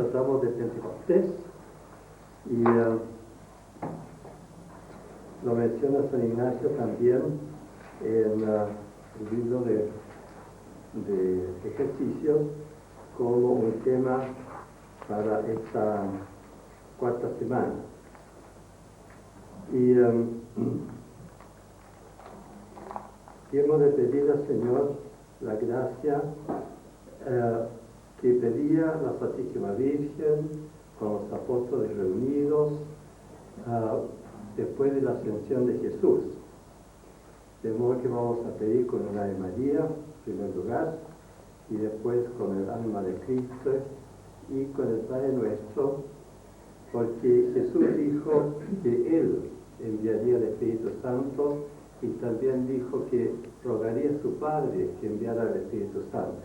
tratamos de Pentecostés y lo menciona San Ignacio también en el libro de ejercicios como un tema para esta cuarta semana. Y hemos de pedir al Señor la gracia que pedía la Santísima Virgen con los apóstoles reunidos después de la ascensión de Jesús. De modo que vamos a pedir con el Ave María, en primer lugar, y después con el alma de Cristo y con el Padre Nuestro, porque Jesús dijo que Él enviaría el Espíritu Santo y también dijo que rogaría a su Padre que enviara el Espíritu Santo.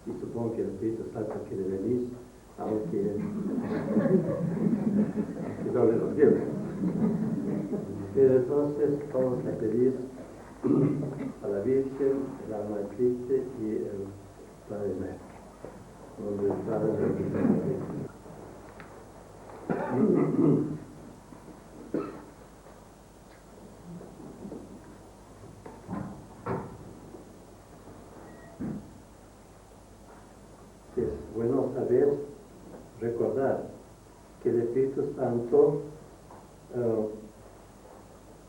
Y supongo que el Espíritu Santo quiere venir, aunque no le lo lleve. Pero entonces vamos a pedir a la Virgen, el alma de Cristo y el Padre Nuestro. Donde el Padre es bueno saber, recordar que el Espíritu Santo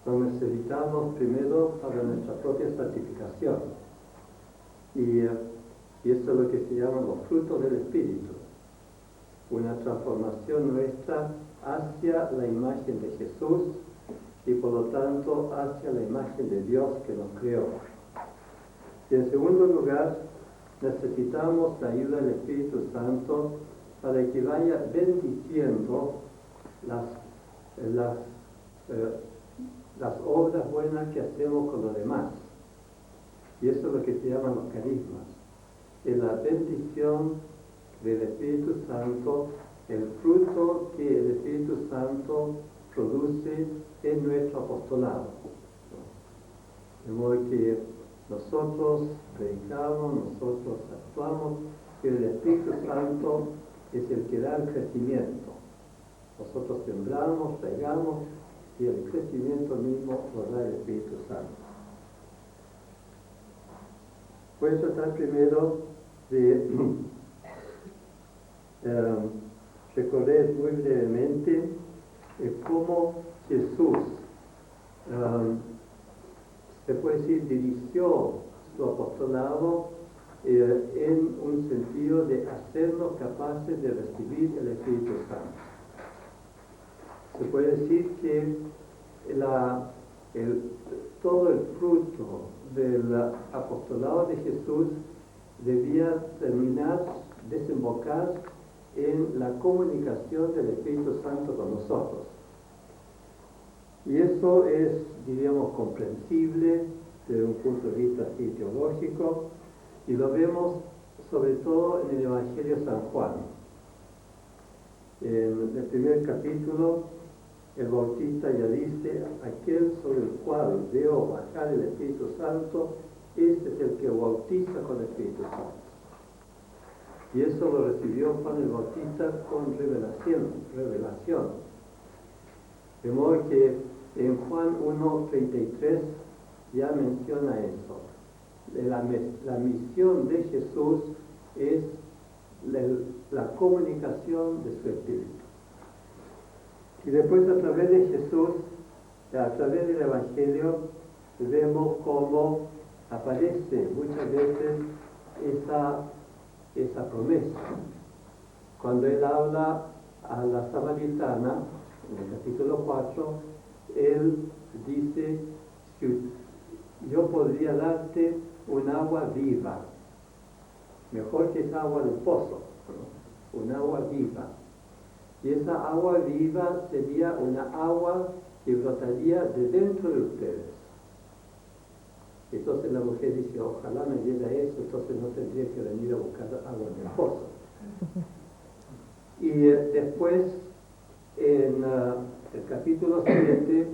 lo necesitamos primero para nuestra propia santificación. Y esto es lo que se llama los frutos del Espíritu. Una transformación nuestra hacia la imagen de Jesús y por lo tanto hacia la imagen de Dios que nos creó. Y en segundo lugar, necesitamos la ayuda del Espíritu Santo para que vaya bendiciendo las obras buenas que hacemos con los demás. Y eso es lo que se llaman los carismas. Es la bendición del Espíritu Santo, el fruto que el Espíritu Santo produce en nuestro apostolado. De modo que nosotros predicamos, nosotros actuamos, pero el Espíritu Santo es el que da el crecimiento. Nosotros sembramos, regamos, y el crecimiento mismo lo da el Espíritu Santo. Voy a tratar primero de recorrer muy brevemente cómo Jesús, se puede decir, dirigió su apostolado en un sentido de hacernos capaces de recibir el Espíritu Santo. Se puede decir que todo el fruto del apostolado de Jesús debía desembocar en la comunicación del Espíritu Santo con nosotros. Y eso es, diríamos, comprensible desde un punto de vista así teológico, y lo vemos sobre todo en el Evangelio de San Juan. En el primer capítulo, el Bautista ya dice: aquel sobre el cual veo bajar el Espíritu Santo, este es el que bautiza con el Espíritu Santo. Y eso lo recibió Juan el Bautista con revelación. De modo que en Juan 1:33 ya menciona eso. La misión de Jesús es la comunicación de su Espíritu. Y después, a través de Jesús, a través del Evangelio, vemos cómo aparece muchas veces esa promesa. Cuando él habla a la samaritana, en el capítulo 4, él dice: yo podría darte un agua viva, mejor que esa agua del pozo, ¿no? Un agua viva. Y esa agua viva sería una agua que brotaría de dentro de ustedes. Entonces la mujer dice: ojalá me diera eso, entonces no tendría que venir a buscar agua en el pozo. Y después, en el capítulo 7,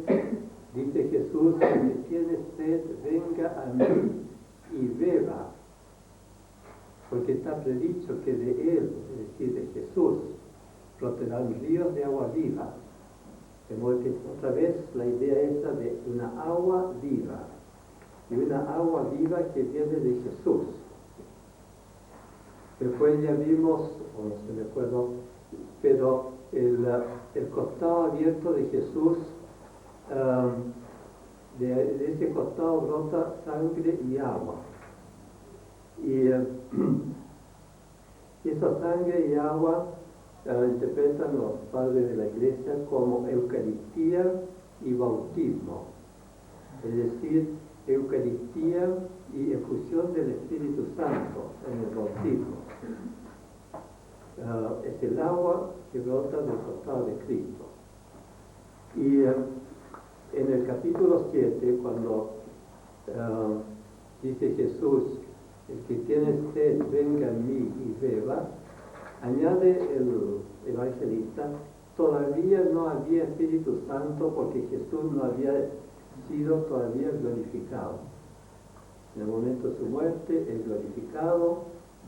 dice Jesús: el que tiene sed, venga a mí y beba. porque está predicho que de Él, es decir, de Jesús, brotarán ríos de agua viva. De modo que otra vez la idea esa de una agua viva, y una agua viva que viene de Jesús. Después ya vimos, o no se me acuerdo, pero el costado abierto de Jesús, de ese costado brota sangre y agua. Y esa sangre y agua interpretan los padres de la Iglesia como Eucaristía y bautismo, es decir, Eucaristía y efusión del Espíritu Santo en el bautismo. Es el agua que brota del costado de Cristo. Y en el capítulo 7, cuando dice Jesús, el que tiene sed, venga a mí y beba, añade el evangelista, todavía no había Espíritu Santo porque Jesús no había sido todavía glorificado. En el momento de su muerte, el glorificado,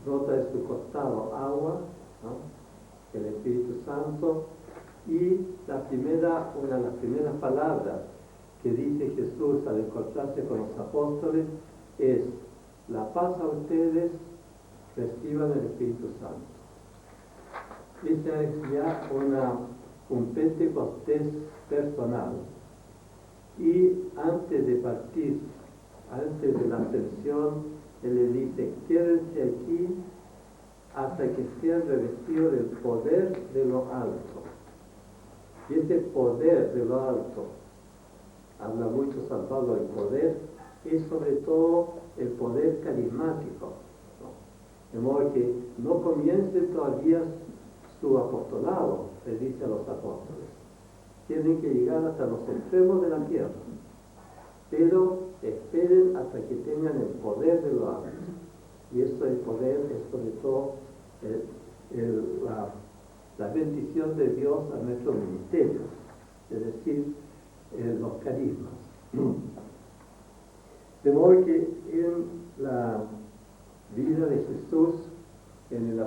brota de su costado agua, ¿no?, el Espíritu Santo, y una de las primeras palabras que dice Jesús al encontrarse con los apóstoles es: la paz a ustedes, reciban el Espíritu Santo. Esa es ya un Pentecostés personal. Y antes de partir, antes de la ascensión, Él le dice: quédense aquí hasta que sean revestidos del poder de lo alto. Y ese poder de lo alto, habla mucho San Pablo del poder, es sobre todo el poder carismático, ¿no? De modo que no comience todavía su apostolado, le dice a los apóstoles. Tienen que llegar hasta los extremos de la tierra, pero esperen hasta que tengan el poder de lo alto. Y eso, el poder, es sobre todo la bendición de Dios a nuestros ministerios, es decir, los carismas. De modo que en la vida de Jesús, en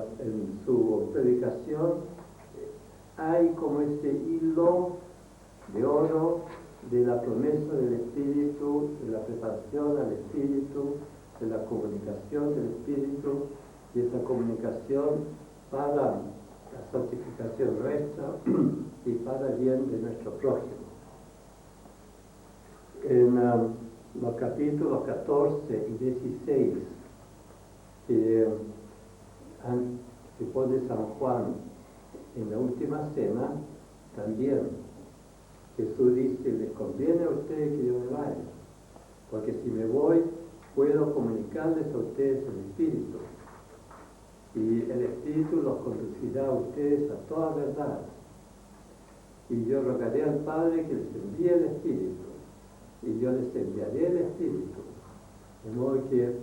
su predicación, hay como este hilo de oro de la promesa del Espíritu, de la preparación al Espíritu, de la comunicación del Espíritu, y esa comunicación para la santificación nuestra y para el bien de nuestro prójimo. En los capítulos 14 y 16 que pone San Juan en la última cena, también Jesús dice: les conviene a ustedes que yo me vaya, porque si me voy puedo comunicarles a ustedes el Espíritu, y el Espíritu los conducirá a ustedes a toda verdad, y yo rogaré al Padre que les envíe el Espíritu, y yo les enviaré el Espíritu. De modo que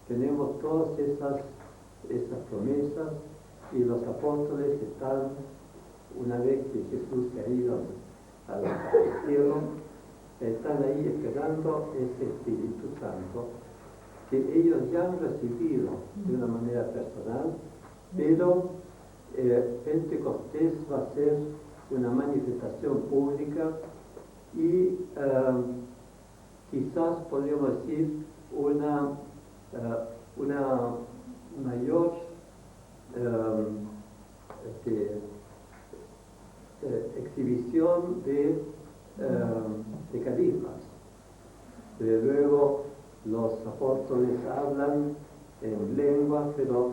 tenemos todas esas promesas, y los apóstoles están, una vez que Jesús se ha ido al cielo, están ahí esperando ese Espíritu Santo que ellos ya han recibido de una manera personal, pero Pentecostés va a ser una manifestación pública y quizás podríamos decir una mayor exhibición de carismas. Desde luego los apóstoles hablan en lengua, pero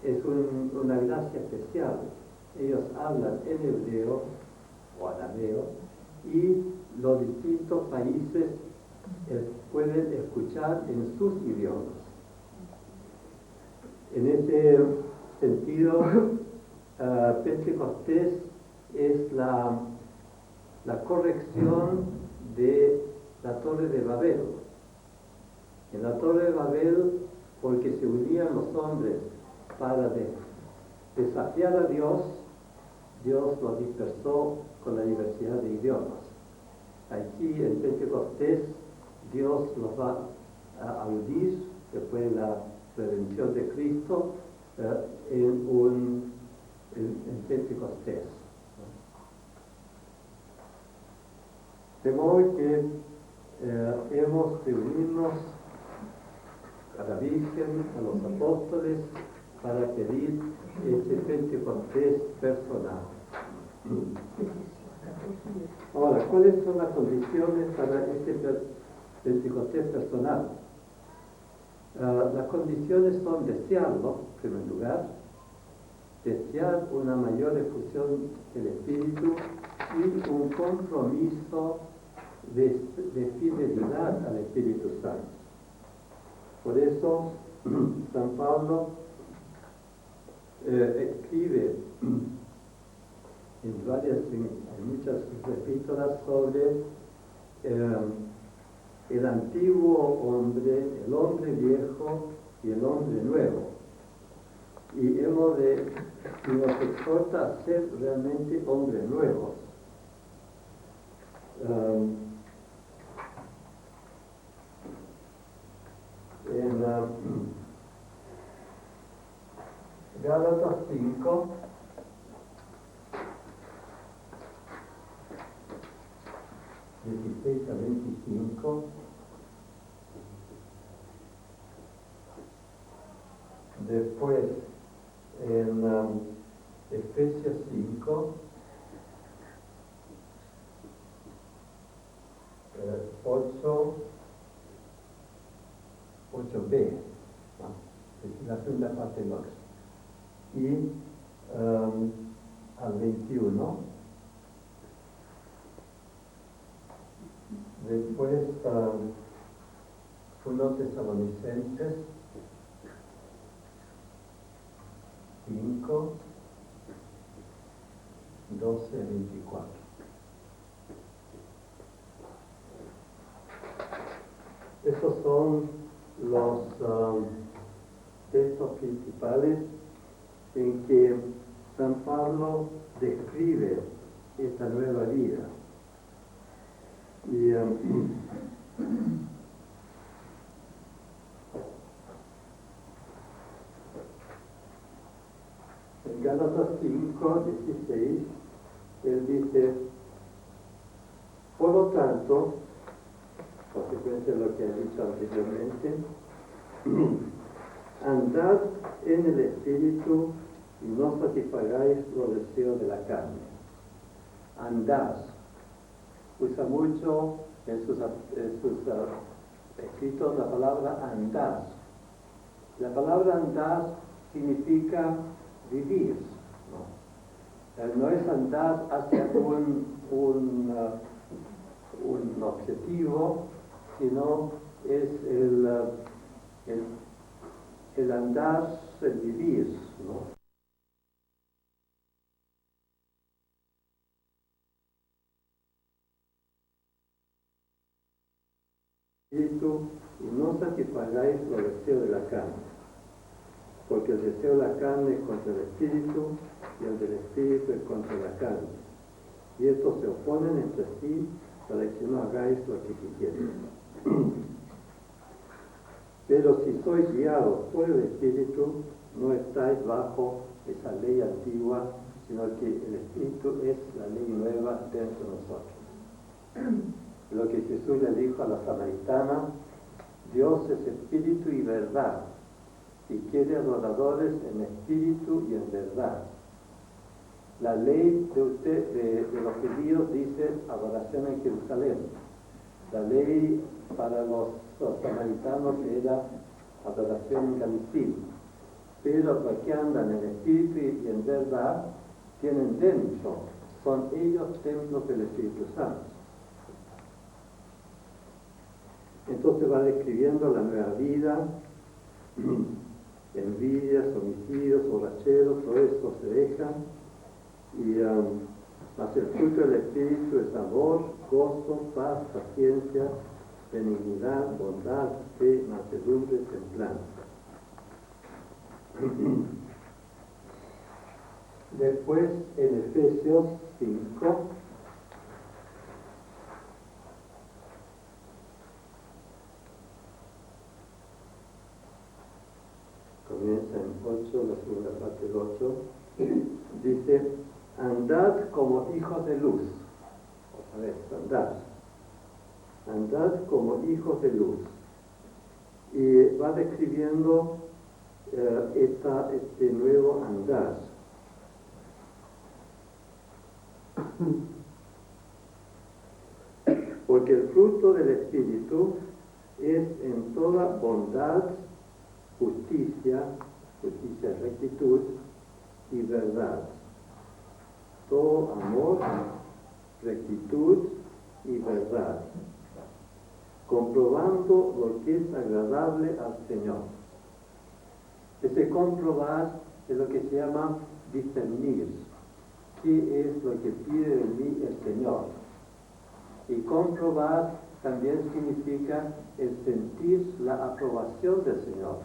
es una gracia especial. Ellos hablan en hebreo o arameo, y los distintos países pueden escuchar en sus idiomas. En ese sentido, Pentecostés es la corrección de la Torre de Babel. En la Torre de Babel, porque se unían los hombres para desafiar a Dios, Dios los dispersó con la diversidad de idiomas. Aquí en Pentecostés, Dios los va a unir después de la redención de Cristo, en Pentecostés. De modo que hemos de unirnos a la Virgen, a los apóstoles, para pedir este Pentecostés personal. Ahora, ¿cuáles son las condiciones para este Pentecostés personal? Las condiciones son desearlo, en primer lugar, desear una mayor efusión del Espíritu y un compromiso de fidelidad al Espíritu Santo. Por eso, San Pablo escribe en muchas epístolas sobre el antiguo hombre, el hombre viejo y el hombre nuevo. Y nos exhorta a ser realmente hombres nuevos. En Gálatas 5, (16 a 25), después en Efesios 5, 8b, es la segunda parte del 8, y al 21, después 1 Tesalonicenses 5, 12, 24. Esos son los textos principales en que San Pablo describe esta nueva vida. Y en Gálatas 5, 16, él dice: por lo tanto, consecuencia de lo que he dicho anteriormente, andad en el Espíritu y no satisfagáis los deseos de la carne. Andad. Usa mucho en sus escritos la palabra andar. La palabra andar significa vivir, ¿no? No es andar hacia un objetivo, sino es el andar, el vivir, ¿no? Espíritu, y no satisfagáis los deseos de la carne, porque el deseo de la carne es contra el Espíritu y el del Espíritu es contra la carne, y estos se oponen entre sí para que no hagáis lo que quisierais. Pero si sois guiados por el Espíritu, no estáis bajo esa ley antigua, sino que el Espíritu es la ley nueva dentro de nosotros. Lo que Jesús le dijo a la samaritana: Dios es espíritu y verdad, y quiere adoradores en espíritu y en verdad. La ley de los judíos dice adoración en Jerusalén. La ley para los samaritanos era adoración en Galilea. Pero los que andan en espíritu y en verdad tienen dentro, son ellos templos del Espíritu Santo. Entonces va describiendo la nueva vida, envidias, homicidios, borracheros, todo eso se deja, y mas el fruto del Espíritu es amor, gozo, paz, paciencia, benignidad, bondad, fe, mansedumbre, templanza. Después en Efesios 5, comienza en 8, la segunda parte del 8, dice, andad como hijos de luz. Otra vez, andad como hijos de luz. Y va describiendo este nuevo andar. Porque el fruto del Espíritu es en toda bondad, justicia, rectitud y verdad. Todo amor, rectitud y verdad. Comprobando lo que es agradable al Señor. Ese comprobar es lo que se llama discernir. ¿Qué es lo que pide de mí el Señor? Y comprobar también significa el sentir la aprobación del Señor.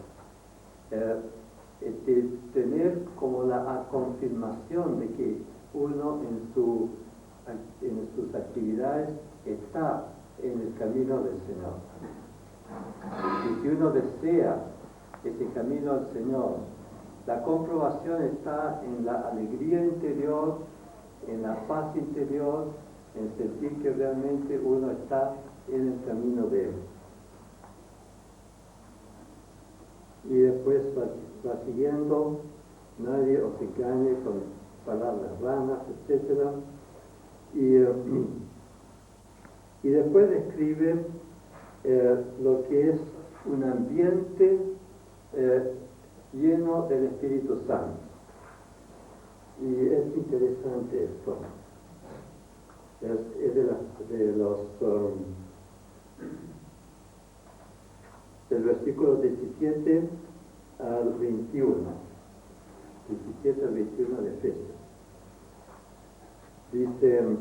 Tener como la confirmación de que uno en sus actividades está en el camino del Señor. Y si uno desea ese camino al Señor, la comprobación está en la alegría interior, en la paz interior, en sentir que realmente uno está en el camino de Él. Y después va siguiendo, nadie os engañe con palabras vanas, etc. Y después describe lo que es un ambiente lleno del Espíritu Santo. Y es interesante esto. Es del versículo 17 al 21. 17 al 21 de Efesios. Dice,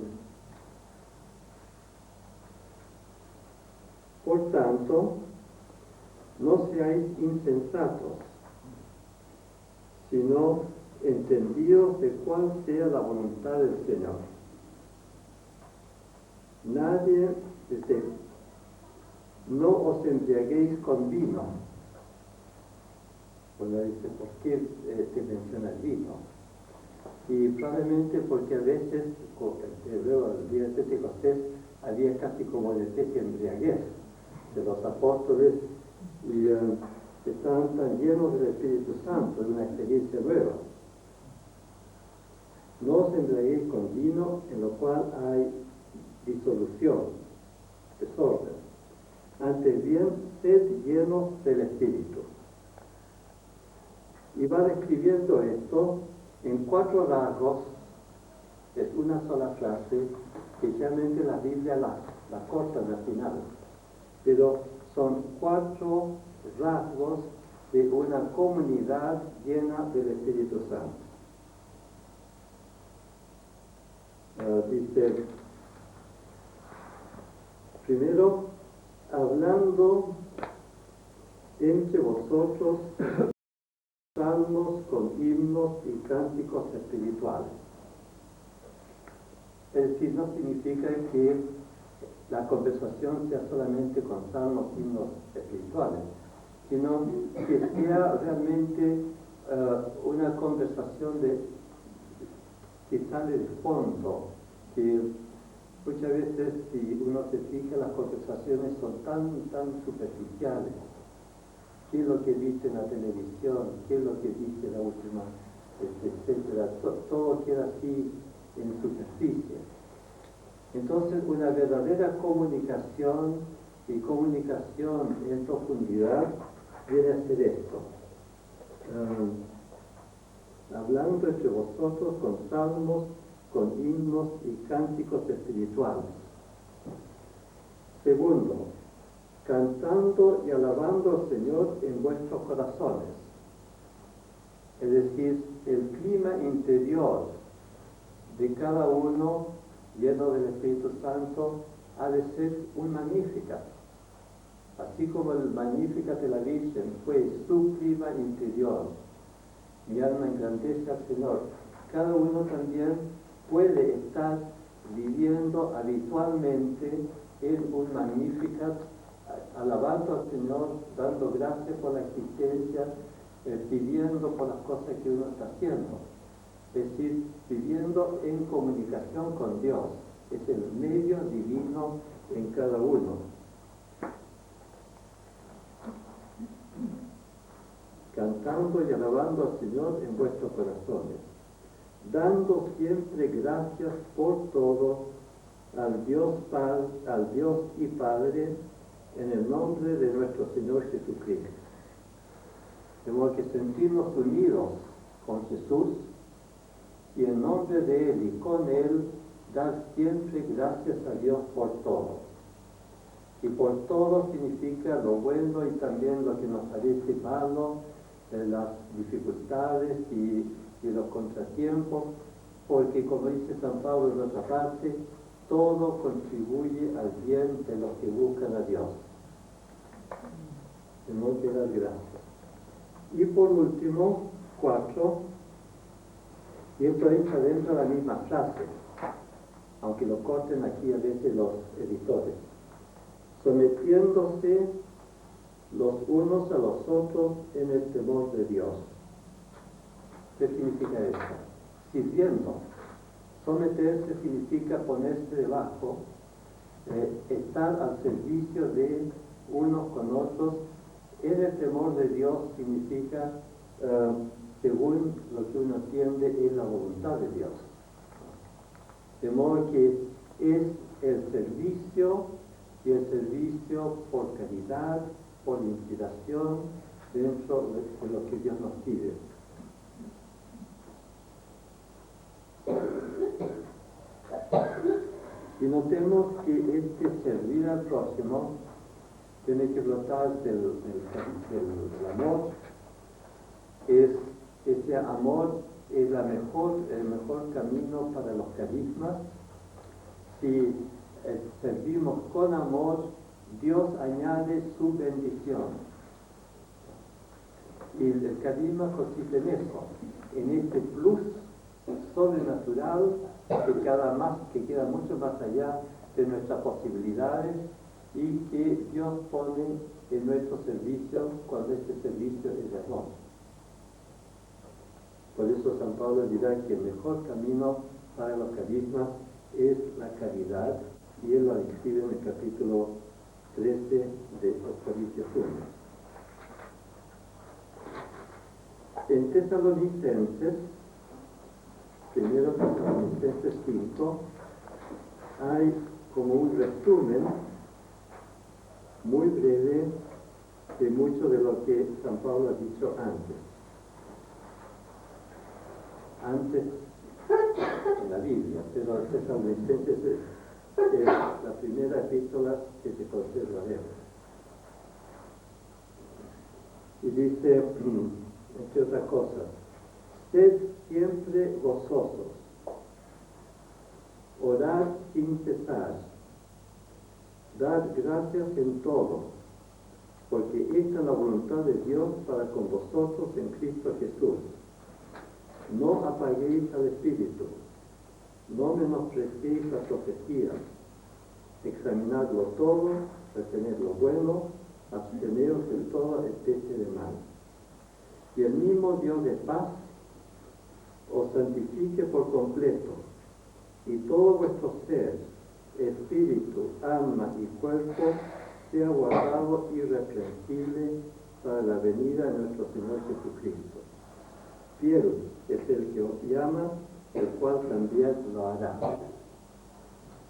por tanto, no seáis insensatos, sino entendidos de cuál sea la voluntad del Señor. Nadie dice, no os embriaguéis con vino. Bueno, dice, ¿por qué se menciona el vino? Y probablemente porque a veces, luego del día de Pentecostés, había casi como una especie de embriaguez de los apóstoles y estaban tan llenos del Espíritu Santo, de una experiencia nueva. No os embriaguéis con vino, en lo cual hay disolución, desorden. Antes bien, sed llenos del Espíritu. Y va describiendo esto en 4 rasgos, es una sola frase, que realmente la Biblia la corta al final, pero son 4 rasgos de una comunidad llena del Espíritu Santo. Dice, primero, hablando entre vosotros salmos con himnos y cánticos espirituales. Es decir, no significa que la conversación sea solamente con salmos, himnos espirituales, sino que sea realmente una conversación que sale de fondo, que muchas veces, si uno se fija, las conversaciones son tan superficiales. ¿Qué es lo que dice en la televisión? ¿Qué es lo que dice la última? Etcétera. Todo queda así en superficie. Entonces, una verdadera comunicación y comunicación en profundidad viene a ser esto. Hablando entre vosotros con salmos, con himnos y cánticos espirituales. Segundo, cantando y alabando al Señor en vuestros corazones. Es decir, el clima interior de cada uno, lleno del Espíritu Santo, ha de ser un Magnificat. Así como el Magnificat de la Virgen fue su clima interior. Mi alma engrandece al Señor. Cada uno también puede estar viviendo habitualmente en un Magnificat, alabando al Señor, dando gracias por la existencia, pidiendo por las cosas que uno está haciendo. Es decir, viviendo en comunicación con Dios. Es el medio divino en cada uno. Cantando y alabando al Señor en vuestros corazones, dando siempre gracias por todo al Dios y Padre, en el nombre de nuestro Señor Jesucristo. De modo que sentirnos unidos con Jesús y en nombre de Él y con Él, dar siempre gracias a Dios por todo. Y por todo significa lo bueno y también lo que nos parece malo, las dificultades y los contratiempos, porque como dice San Pablo en otra parte, todo contribuye al bien de los que buscan a Dios. Tenemos que dar gracias. Y por último, 4, y esto entra dentro de la misma frase, aunque lo corten aquí a veces los editores, sometiéndose los unos a los otros en el temor de Dios. ¿Qué significa esto? Sirviendo. Someterse significa ponerse debajo, estar al servicio de unos con otros. En el temor de Dios significa, según lo que uno entiende, es la voluntad de Dios. De modo que es el servicio, y el servicio por caridad, por inspiración, dentro de lo que Dios nos pide. Y notemos que este servir al próximo tiene que brotar del amor. Ese amor es el mejor camino para los carismas. Si servimos con amor, Dios añade su bendición. Y el carisma consiste en eso, en este plus sobrenatural que queda mucho más allá de nuestras posibilidades y que Dios pone en nuestro servicio cuando este servicio es de amor. Por eso San Pablo dirá que el mejor camino para los carismas es la caridad, y él lo describe en el capítulo 13 de los Corintios 1. En Tesalonicenses, primero Tesalonicenses 5, hay como un resumen muy breve de mucho de lo que San Pablo ha dicho antes en la Biblia, pero Tesalonicenses es la primera epístola que se conserva de él. Y dice, entre otras cosas, sed siempre gozosos, orad sin cesar, dad gracias en todo, porque esta es la voluntad de Dios para con vosotros en Cristo Jesús. No apaguéis al Espíritu, no menospreciéis la profecía, examinadlo todo, retened lo bueno, absteneos de toda especie de mal. Y el mismo Dios de paz os santifique por completo, y todo vuestro ser, espíritu, alma y cuerpo sea guardado irreprensible para la venida de nuestro Señor Jesucristo. Fiel es el que os llama, el cual también lo hará.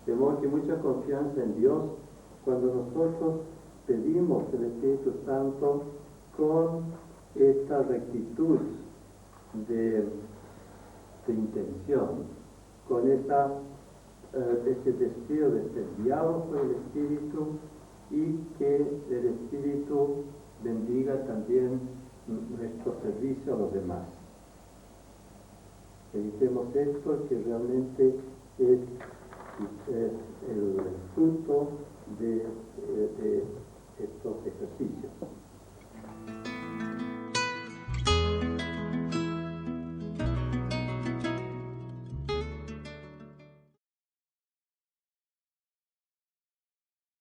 De modo que mucha confianza en Dios cuando nosotros pedimos el Espíritu Santo con esta rectitud de intención, con ese deseo de ser guiados por el Espíritu y que el Espíritu bendiga también nuestro servicio a los demás. Meditemos esto, que realmente es